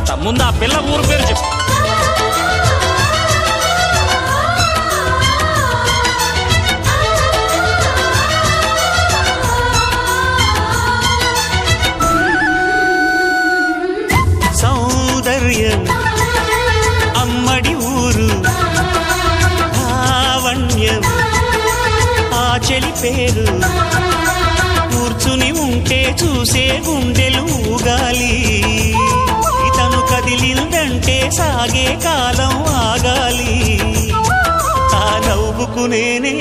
తర్వాత ముందు ఆ పిల్ల ఊరు పేరు చెప్పు. సౌందర్యం అమ్మడి ఊరు, లావణ్యం ఆ చెలి పేరు. కూర్చుని ఉంటే చూసే గుండెలు ఊగాలి, ఇతను కదిలిందంటే సాగే కాలం ఆగాలి. ఆ నవ్వుకు నేనే